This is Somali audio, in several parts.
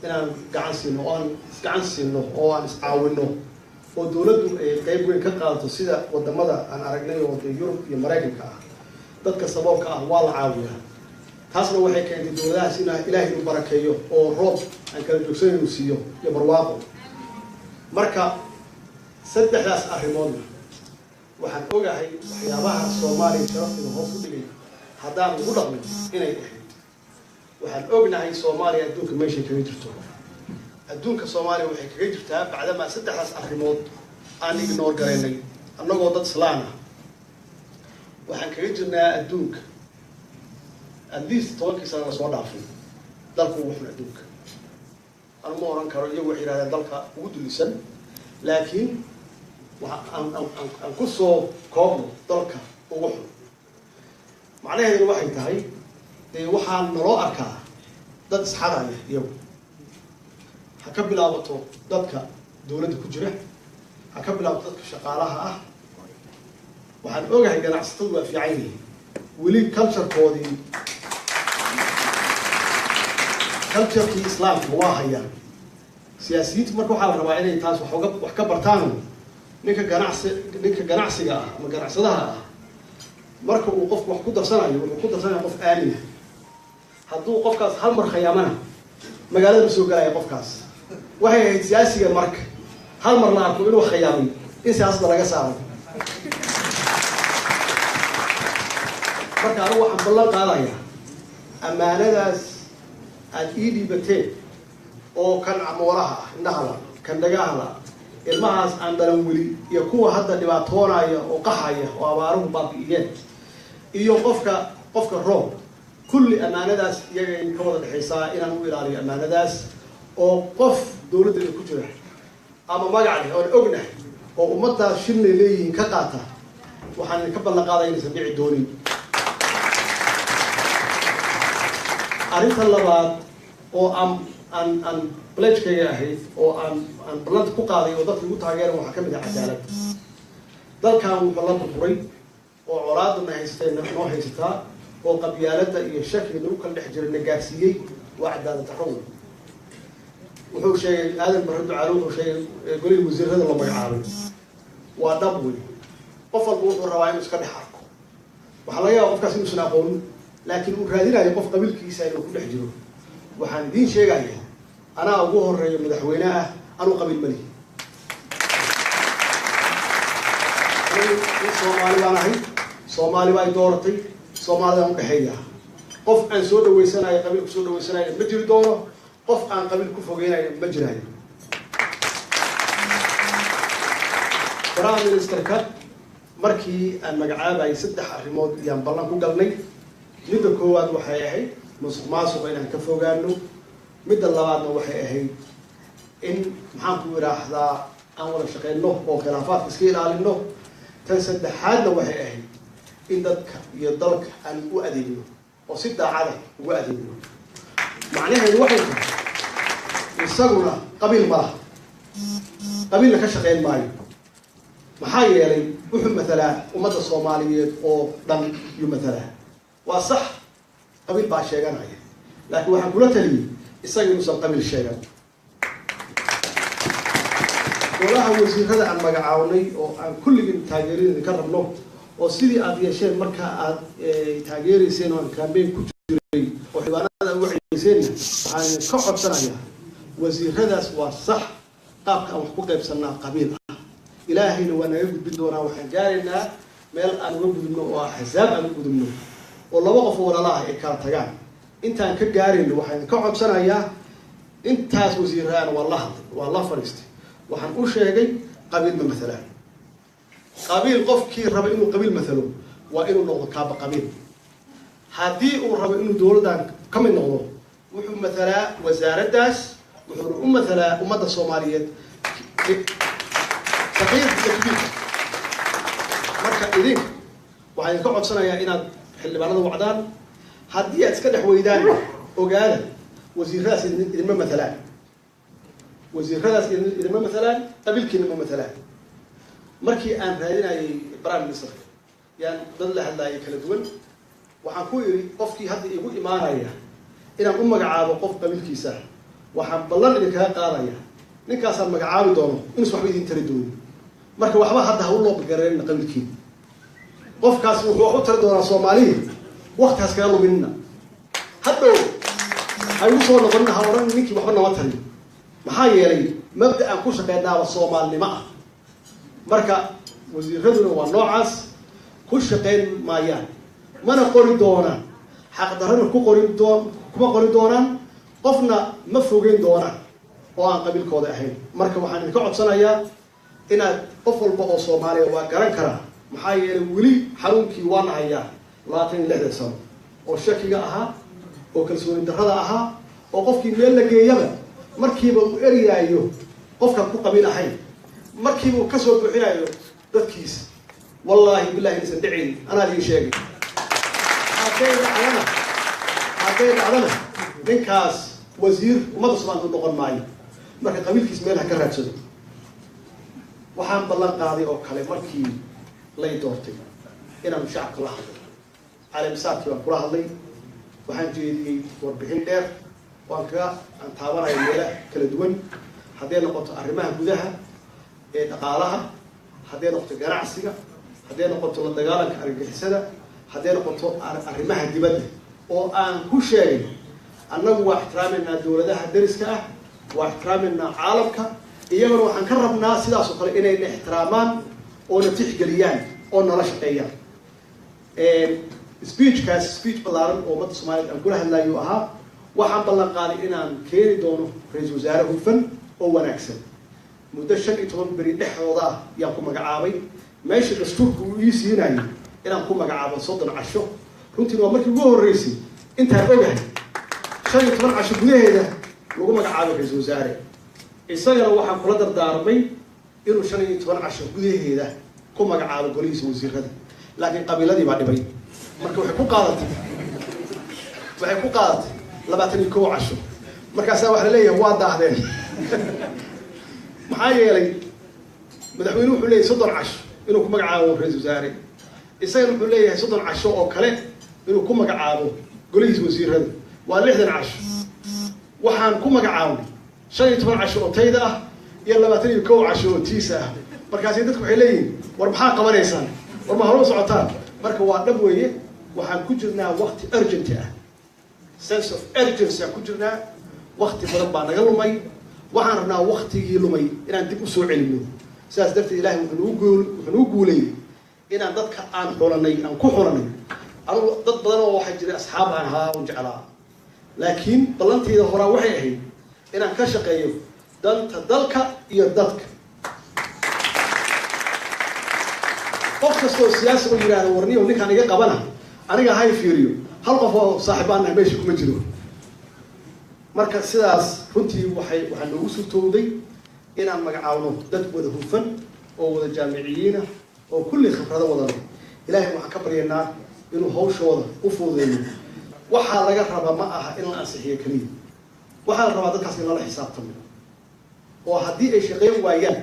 inaan gacan siino oo aan iscaawino oo dawladdu ay qayb weyn ka qaadato sida wadamada aan aragnay oo Yurub iyo Mareykanka ah dadka sababka ah waa la caawiyaa taasna waxay keentay dawladahaas in Ilaahay uu barakeeyo oo roob aan kala joogsan inuu siiyo iyo barwaaqo marka saddexdaas arrimood waxaan ogahay waxyaabaha Soomaaliya sharafteeda hoos u dhigay haddaan ugu dhaqmin inay ahayd waxaan ognahay Soomaaliya adduunka meesha kaga jirto adduunka Soomaaliya waxay kaga jirtaa bacdama saddexdaas arrimood aan ignore gareynay annagoo dad Islaam ah waxaan kaga jirnaa adduunka at least 10 sano soo dhaafay dalku wuxuu adduunka aan ma oran karo iyagu waxay yiraahdaan dalka ugu dulisan laakiin aan ku soo koobno dalka ugu xun macnaheedu waxay tahay waxaan naloo arkaa dad isxadaya iyagu ha ka bilaabato dadka dawladda ku jira ha ka bilaabato dadka shaqaalaha ah waxaan ogahay ganacsatadu waa fiican yihiin weli culture-koodii islaamka waa hayaan siyaasiyiintu marka waxaa la rabaa inay taas wax ka bartaan ninka ganacsiga ah ama ganacsadaha ah marka uu qofku wax ku darsanayo wuxuu ku darsanayaa qof aamin ah hadduu qofkaas hal mar khiyaamana magaalada ma soo galaya qofkaas waxay ahayd siyaasiga marka hal mar la arko inuu khiyaamay in siyaasadda laga saaro marka anigu waxaan ballan qaadayaa ammaanadaas aad ii dhiibateen oo kan amoolaha ah indhahala kan dhagahala ilmahaas aan dalan weli iyo kuwa hadda dhibaatoonaya oo qaxaya oo abaaruhu baabi'iyeen iyo qofka roob kulli ammaanadaas iyaga in ka wada dhexaysaa inaan u ilaaliyo ammaanadaas oo qof dawladda ku jira ama magac leh oo ognahay oo ummaddaas shilnay leeyihiin ka qaata waxaan ka ballan qaadaya inaysan dhici doonin arrinta labaad oo aan pledge-kayga ahayd oo aan ballanta ku qaaday oo dadka ugu taageeran waxaa ka mid ah cadaalad dalkan wuxuu la burburay oo colaadana noo haysataa oo qabyaaladda iyo shakiga lagu kala dhex jiray na gaarsiiyey waa cadaalad darro weyn wuxuu sheegay aadan barre ducaale wuxuu sheegay golihii wasiirada la magacaabay waa dhab weyn qof walba wuxuu rabaa inuu iska dhex arko waxaa laga yaaba qofkaas inuusan aqoonin laakiin uu raadinayo qof qabiilkiisa inuu ku dhex jiro waxaan idiin sheegayaa anaa ugu horeeyo madaxweyne ah anuu qabiil malihi Soomaali baan ahay Soomaali baa dooratay Soomaalida u dhaxeeya qof aan soo dhaweysanayo qabiil ku soo dhaweysanayo ma jiri doono qof aan qabiil ku fogeynayo ma jiraayo Prime Minister-ka markii aan magacaabay saddex arrimood iyaan ballan ku galnay midda koowaad waxay ahayd musuqmaasuqa inaan ka fogaano midda labaadna waxay ahayd in maxaan ku yiraahdaa aan wada shaqeyno oo khilaafaadka iska ilaalino tan saddexaadna waxay ahayd in dadka iyo dalka aan u adeegno oo si daacad ah ugu adeegno macnaheedu waxay tahay isaguna qabiil ma laha qabiilna ka shaqeyn maayo maxaa yeelay wuxuu matalaa ummadda Soomaaliyeed oo dhan iyo matalaa waa sax qabiil baa sheeganaya laakiin waxaan kula taliyay isaga inuusan qabiil sheegan golaha wasiirada aan magacaabnay oo aan kulligin taageerin ka rabno oo sidii aad yeesheen marka aad taageereyseen oo campaign ku jiray oo xibaanada ugu ciideyseen waxaan ka codsanayaa wasiiradaas waa sax qaabka aan wax ku qaybsanaa qabiil ah ilaahayna waa naga gudbin doonaa waxaan gaaraynaa meel aan uga gudubno oo axsaab aan uga gudubno oo laba qof walaalaha ay kala tagaan intaan ka gaarayno waxaan ka codsanayaa intaas wasiiraan waa la fariistay waxaan u sheegay qabiil ma masalan qabiil qofkii raba inuu qabiil masalo waa inuu noqdo kaaba qabiil haddii uu rabo inuu dawladdan ka mid noqdo wuxuu masalaa wasaaraddaas wuxuu u masalaa ummadda Soomaaliyeed saqiir takbiir marka idinka waxaan ka codsanayaa inaad xildhibaanada wacdaan haddii aad iska dhex weydaan ogaada wasiiradaas idinma matalaan qabiilkiina ma matalaan markii aan raadinayay Prime Minister yaan dad la hadlaayay kala duwan waxaan ku yiri qofkii hadda igu imaanaya inaan u magacaabo qof qabiilkiisa waxaan ballan idinkaga qaadaya ninkaasaan magacaabi doono inuusan waxba idin tari doonin marka waxba hadda ha u loobagareenna qabiilkiina qofkaas wuxuu wax u tari doonaa soomaaliya waqtigaas kaga luminina hadhow ha igu soo noqonina ha odhan ninkii waxba nama tarin maxaa yeelay mabda aan ku shaqeynaaba soomaalinimo ah marka wasiiraduna waa noocaas ku shaqeyn maayaan mana qori doonaan xaqdarrana kuma qori doonaan qofna ma fogeyn doonaan oo aan qabiilkooda ahayn marka waxaan idinka codsanayaa inaad qof walba oo soomaaliya waa garan karaa maxaa yeelay weli xanuunkii waana hayaa 26 sano oo shakiga ahaa oo kalsooni darrada ahaa oo qofkii meel la geeyaba markiiba uu eriyaayo qofka ku qabiil ahayn markiiba uu kasoo buuxinayo dadkiisa wallaahi billahi inaysan dhicin anaa idiin sheegay hadday dhacdana ninkaas wasiir ummadda soomaaliya u noqon maayo marka qabiilkiis meel ha ka raadsado waxaan ballan qaaday oo kale markii lay doortay inaan shacabka la hadlo caleemisaadkii baan kula hadlay waxaan jeediyey warbixin dheer waan aan taabanaya meelaha kala duwan hadday noqoto arrimaha gudaha ee dhaqaalaha hadday noqoto ganacsiga hadday noqoto la dagaalanka argagixisada hadday noqoto arrimaha dibadda oo aan ku sheegay annagu waa ixtiraameynaa dowladaha dariska ah waa ixtiraameynaa caalamka iyaguna waxaan ka rabnaa sidaas oo kale inay na ixtiraamaan oo na tixgeliyaan oo nala shaqeeyaan speech ballaaran oo ummadda soomaaliyeed aan kula hadlayo ahaa waxaan ballan qaaday inaan keeni doono ra-iisul wasaare hufan oo wanaagsan muddo 15 beri dhexdooda ah yaan ku magacaabay meesha dastuurku uu ii siinayo inaan ku magacaabo 30 casho runtii waa markii ugu horreysay intaan ogahay 15 casho gudaheeda lagu magacaabo ra-iisul wasaare isagana waxaan kula dardaarmay inuu 15 casho gudaheeda ku magacaabo golihiisa wasiirada laakiin qabiiladii baa dhibay marka waxay ku qaadatay 21 casho markaasaa waxa la leeyahay waa daahdeen maxaa yeelay madaxweynuhu wuxuu leeyahay 30 casho inuu ku magacaabo ra-iisul wasaare isagana wuxuu leeyahay 30 casho oo kale inuu ku magacaabo golihiisa wasiirada waa 60 casho waxaan ku magacaabay 15 casho oo tayda ah iyo 21 casho oo tiisa ah markaasi dadku waxay leeyihiin war maxaa qabanaysaan war ma hore socotaan marka waa dhab weeye waxaan ku jirnaa waqti urgent ah sense of urgency ku jirnaa waqti badan baa naga lumay waxaan rabnaa waqtigii lumay inaan dib u soo celino sidaas darteed ilaahay wuxuu noo guuleeyay inaan dadka aan xulanay aan ku xulanay anigu dad badan oo waxay jiray asxaab aan ahaa oo jeclaa laakiin ballanteeda hore waxay ahayd inaan ka shaqeeyo danta dalka iyo dadka qof kastoo siyaasi oo yiraahdo warniyo ninkaan iga qabana aniga hay fiiriyo hal qof oo saaxiibaan ah meesha kuma jiro marka sidaas runtii waxaa noogu suurtowday inaan magacaawno dad wada hufan oo wada jaamiciyiina oo kulli khibrado wadano ilaahay waxaan ka baryaynaa inuu hawshooda u fududeeyo waxaa laga rabaa ma aha in la ansixiyo keliya waxaa la rabaa dadkaas in lala xisaabtamo oo haddii ay shaqeyn waayaan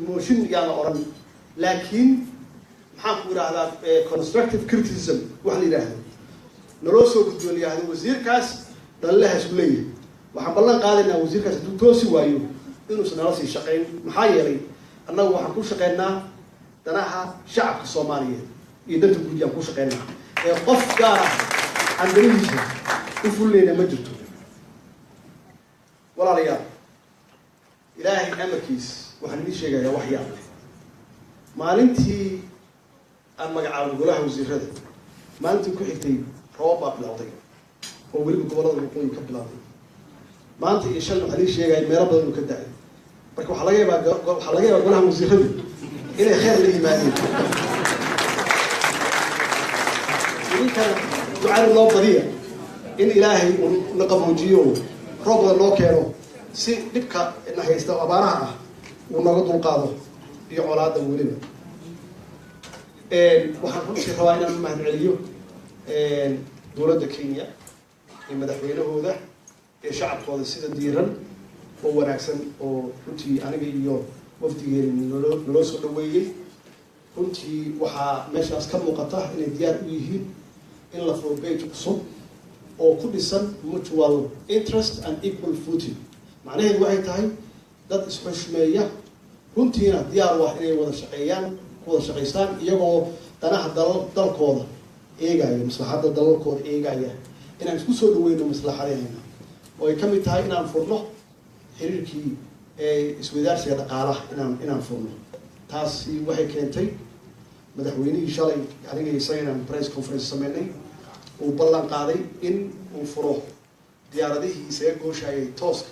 mooshin yaa la odhan laakiin maxaan ku yidhaahdaa constructive criticism wax la yidhaahdo naloo soo gudboon yidhaahdo wasiirkaas dhalilahaas ku leeyahay waxaan ballan qaadaynaa wasiirkaas hadduu toosi waayo inuusan nala sii shaqayn maxaa yeelay annagu waxaan ku shaqaynaa danaha shacabka soomaaliyeed iyo danta guud yaan ku shaqaynaa ee qof gaar ah aan danihiisa u fulnayna ma jirto walaalayaal ilaahay amarkiis waxaan idin sheegayaa wax yaab maalintii aan magacaabay golaha wasiirada maalintii ku xigtay roobab baa bilowday oo weliba gobollada waqooyi ka bilowday maanta iyo shalay waxaa lii sheegaya meelo badan uu ka da-ay marka waxaa laga yaabaa golaha wasiirada inay khayr la yimaadeen idinkana ducada loo badiya in ilaahay uu na qaboojiyo roob badan loo keeno si dhibka na haysta abaaraha ah uu nooga dulqaado iyo colaada weliba waxaan runtii rabaa inaan u mahadceliyo dowladda Kenya iyo madaxweynahooda iyo shacabkooda sida diiran oo wanaagsan oo runtii aniga iyo wafdigeena naloo soo dhaweeyey runtii waxaa meeshaas ka muuqata inay diyaar u yihiin in la furo gate cusub oo ku dhisan mutual interest and equal footing. macnaheedu waxay tahay dad isxushmeeya runtiina diyaar u ah inay wada shaqeeyaan ku wada shaqaystaan iyagoo danaha dalkooda eegaya maslaxadda dalalkooda eegaya inaan isku soo dhaweyno maslaxadeena oo ay ka mid tahay inaan furno xiriirkii isweydaarsiga dhaqaalaha inaan furno. taasi waxay keentay madaxweynihii shalay aniga isaga inaan press conference sameynay uu ballan qaaday in uu furo diyaaradihii isaga gooshayay tooska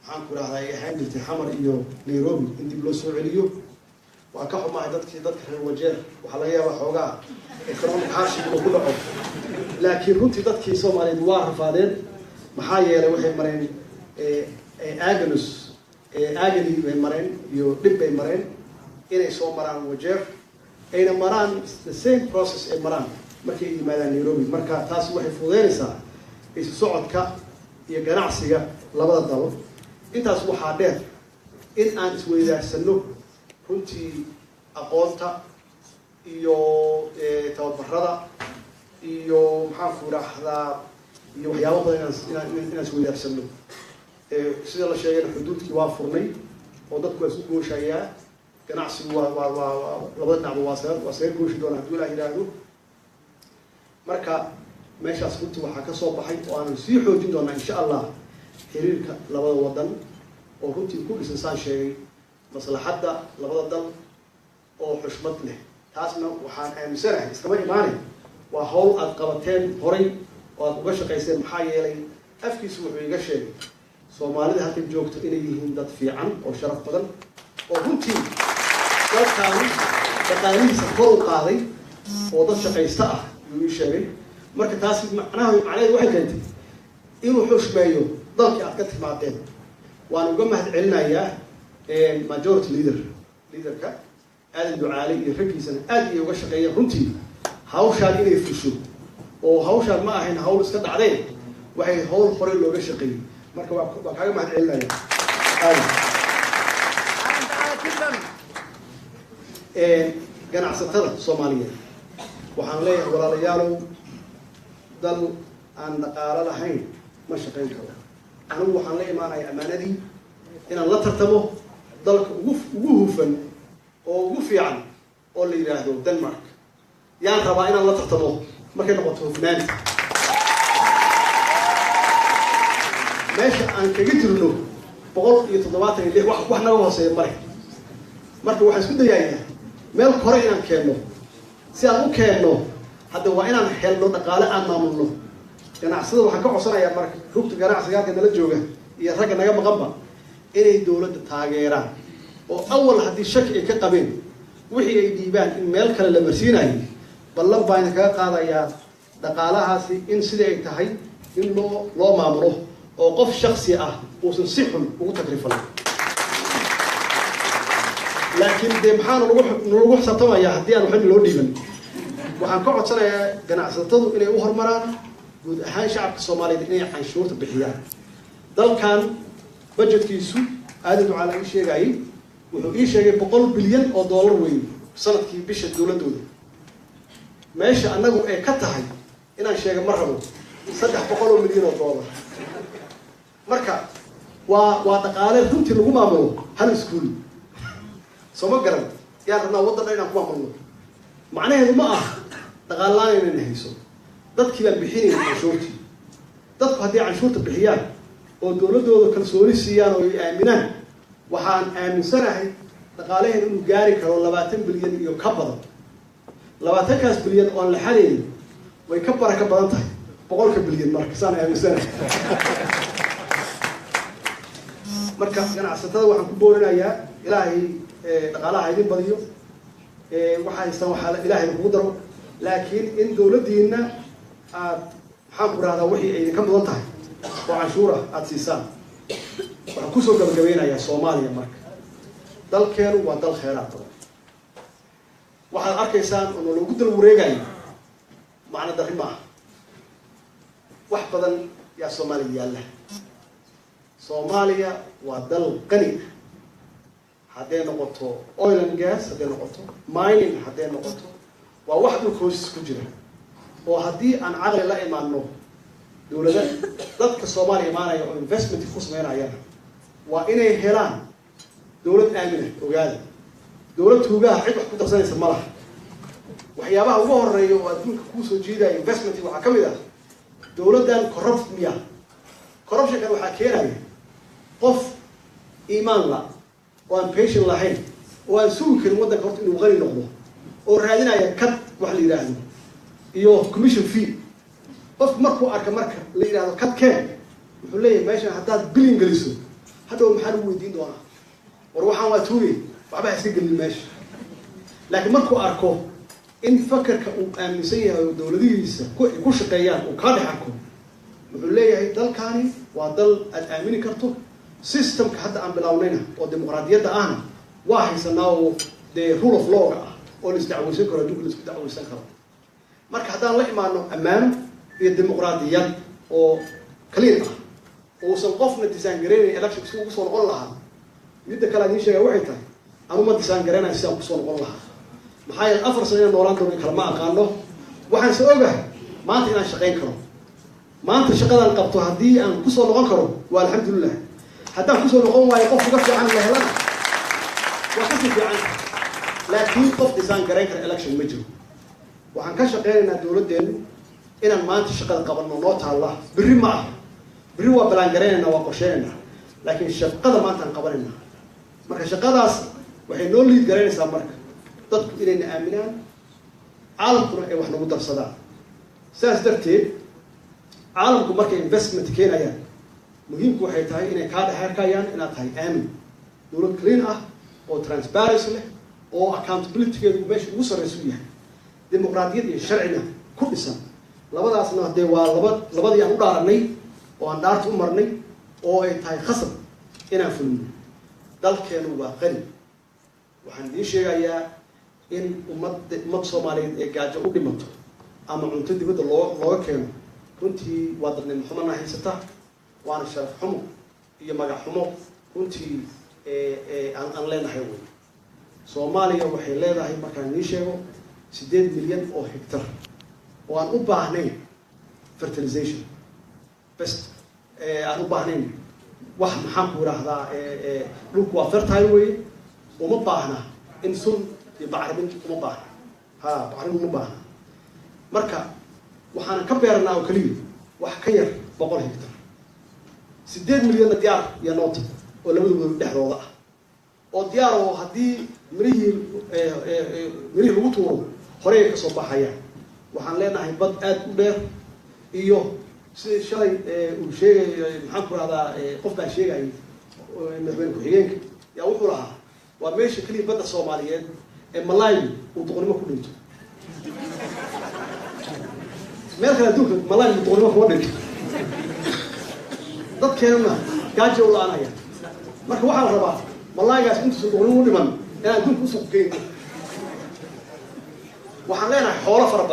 waxaan ku idhahdaa ay ahaan jirtay xamar iyo nairobi in dib loo soo celiyo. waa ka xumahay dadka reer wajeer waxaa laga yaabaa xoogaa economic hardship inuu ku dhaco, laakiin runtii dadkii soomaaliyeed waa rafaadeen maxaa yeelay waxay mareen agony bay mareen iyo dhib bay mareen inay soo maraan wajeer ayna maraan the same process ay maraan markay yimaadaan nairobi. marka taasi waxay fududeynaysaa isu socodka iyo ganacsiga labada dal. intaas waxaa dheer in aan isweydaarsano runtii aqoonta iyo tababarada iyo maxaan ku idhaahdaa iyo waxyaabo badan inaan isweydaarsano. sida la sheegayna xuduudkii waa furnay oo dadku waa isku gooshayaa, ganacsigu waa labada dhinacba waa saga gooshi doona hadduu ilaah yidhaahdo. marka meeshaas runtii waxaa ka soo baxay oo aanan sii xoojin doonaa insha allah xiriirka labada wadan oo runtii ku dhisan saan sheegay maslaxadda labada dal oo xushmad leh. taasna waxaan aaminsanahay iskama imaanay waa hawl aad qabateen horay oo aad uga shaqayseen. maxaa yeelay afkiisu wuxuu iga sheegay soomaalida halkan joogto inay yihiin dad fiican oo sharaf badan oo runtii dalkaani dhaqaalihiisa kor u qaaday oo dad shaqaysta ah yuu ii sheegay. marka taasi macnaheedu waxay keentay inuu xushmeeyo dalkii aad ka timaadeen. waan uga mahad celinayaa majority leaderka aadan ducaale iyo raggiisana aad iyo uga shaqeeyeen runtii hawshaan inay fusho oo hawshaan ma ahayn hawl iska dhacdeen, waxay hawl horey looga shaqeeyey. marka waa kaaga mahad celinaya ganacsatada soomaaliyeed. waxaan leeyahay walaalayaalow dal aan dhaqaalo lahayn ma shaqayn karo. anigu waxaan la imaanaya ammaanadii inaan la tartamo dalka ugu hufan oo ugu fiican oo la yidhaahdo Denmark. yaan rabaa inaan la tartamo markay noqoto hufnaanta. meesha aan kaga jirno 176 wax naga hooseeya mare. marka waxaan isku dayayaa meel hore inaan keenno. si aan u keenno hadda waa inaan helno dhaqaale aan maamulno. ganacsada waxaan ka codsanayaa marka rugta ganacsiga halka nala jooga iyo ragga naga maqanba inay dowladda taageeraan oo awal haddii shaki ay ka qabeen wixii ay dhiibaan in meel kale la marsiinayo ballan baan kaga qaadayaa dhaqaalahaasi in sidii ay tahay in loo maamulo oo qof shakhsi ah uusan si xun ugu takrifan. laakiin dee maxaanu lagu xisaabtamayaa haddii aan waxba loo dhiiban. waxaan ka codsanayaa ganacsatadu inay u horumaraan guud ahaan shacabka soomaaliyeed inay canshuurta bixiyaan. dalkan budgetkiisu aadan ducaale ii sheegayay wuxuu ii sheegay $100 bilyan weyn sanadkii bisha dowladooda. meesha annagu ay ka tahay inaan sheega ma rabo $300 milyan. marka waa dhaqaale runtii lagu maamulo hal iskuul. soo ma garan yaan rabnaa waddan inaan ku maamulno. macnaheedu ma ah dhaqaale la'aan inayna hayso. dadkii baan bixinayna canshuurtii. dadku haddii canshuurta bixiyaan oo dowladooda kalsooni siiyaan oo ay aaminaan waxaan aaminsanahay dhaqaalaheen inuu gaari karo 20 bilyan iyo ka badan. 20kaas bilyan oo aan la xadaynin way ka baraka badan tahay 100 bilyan. marka saan aaminsanahay. marka ganacsatada waxaan ku boorinayaa ilaahay dhaqaalaha idin badiyo. waxa haystaan waxa ilaahay ugu daro. laakiin in dowladdiina aad maxaan ku rahdaa wixii ay ka mudan tahay oo canshuura aad siisaan. waxaan kusoo gabagabeynayaa Soomaaliya. marka dalkeenu waa dal kheyraad badan. waxaad arkaysaan oo loogu dal wareegayo macna darri maaha. wax badan yaa Soomaaliya yaalla. Soomaaliya waa dal qani ah. hadday noqoto oil and gas, hadday noqoto mining, hadday noqoto waa wax dhulka hoostiisa ku jira oo haddii aan caqli la imaanno dowladda dadka Soomaaliya maanaya oo investment ku sameynayaan waa inay helaan dowlad aamin ah ogaada dowlad hoggaah cid wax ku darsanaysa ma laha waxyaabaha ugu horeeya oo adduunka ku soo jeedaya investment waxa ka mid ah dowladdan corruption kan waxa keenaya qof iimaan la oo aan patient lahayn oo aan sugi karin waddanka horta inuu qani noqdo oo raadinaya kad wax la yiraahdo iyo commission fee qofku markuu arka marka la yiraahdo kad keen wuxuu leeyahay meeshan haddaad billion geliso hadhow maxaa lagu weydiin doonaa war waxaan waa tuugay waxba iska gelin meesha laakiin markuu arko in fakarka uu aaminsan yahay dowladihiisa ku shaqeeyaan uu ka dhex arko wuxuu leeyahay dalkani waa dal aad aamini karto systemka hadda aan bilownayna oo dimuqraadiyadda ahna waa haysanaa oo the rule of law ah oo la isdacwaysan karo adduunka la isku dacwaysan karo marka haddaan la imaano ammaano iyo dimuqraadiyad oo clear ah uusan qofna disaan gareenay election si ugu soo noqon lahaa midda kale aan sheegay waxay tahay anuma disaan gareenay si aan ku soo noqon lahaa maxaa yeelay 4 sano noolaan doonay kala ma aqaano waxaan soo ogahay maanta inaan shaqayn karo maanta shaqadan qabto haddii aan ku soo noqon karo waa alxamdulillah haddaan ku soo noqon waayo qof uga fiican la helana waa ka fiican laakiin qof disaan gareen kara election ma jiro waxaan ka shaqeynaynaa dowladdeenu inaan maanta shaqada qabanno noo taalla berri ma ah berri waa balaan gareynaynaa waa qorsheynaynaa laakiin shaqada maanta aan qabanaynaa marka shaqadaas waxay noo liid garaynaysaa marka dadku inayna aaminaan caalamkuna ay wax nagu darsadaan sidaas darteed caalamku markay investment keenayaan muhiimku waxay tahay inay kaa dhexarkayaan inaad tahay aamin dowlad clean ah oo transparency leh oo accountability-geedu meesha ugu sarreysa u yahay dimuqraadiyad iyo sharcina ku dhisan labadaasna dee waa labadii aan u dhaaranay oo aan dhaarta u marnay oo ay tahay khasab inaan fulino dalkeenu waa qani waxaan idiin sheegayaa in ummad Soomaaliyeed ee gaajo u dhimato ama cunto dibadda looga keeno runtii waa dadnimo xumana haysata waana sharaf xumo iyo magac xumo runtii aan leenahay wey Soomaaliya waxay leedahay markaan idiin sheego 8 milyan oo hektar oo aan u baahnayn fertilization best aan u baahnayn wax maxaan ku yiraahdaa dhulku waa fertile way uma baahna in sun iyo bacrimin uma baahna bacrimin uma baahna marka waxaan ka beernaa oo kaliya wax ka yar 100 hektar 8 milyan diyaar iyo noota oo labadooda dhexdooda ah oo diyaar oo haddii mirihii lagu tuuro horey ka soo baxayaan waxaan leenahay bad aad u dheer iyo sidii shalay uu sheegay maxaan ku raahdaa qof baa sheegay madaxweyne ku-xigeenka yaa wuxuu lahaa waa meesha kaliya badda Soomaaliyeed ee Malawi uu doqonimo ku dhinto meel kale adduunka Malawi doqonimo kuma dhinto dadkeena gaajo u la'aanaya marka waxaa la rabaa Malawigaas intuusan doqonimo u dhiman inaan adduunka u suuq geyno waxaan leenahay xoolo fara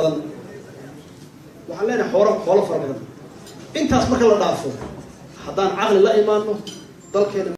badan intaas marka la dhaafo haddaan caqli la imaano dalkeena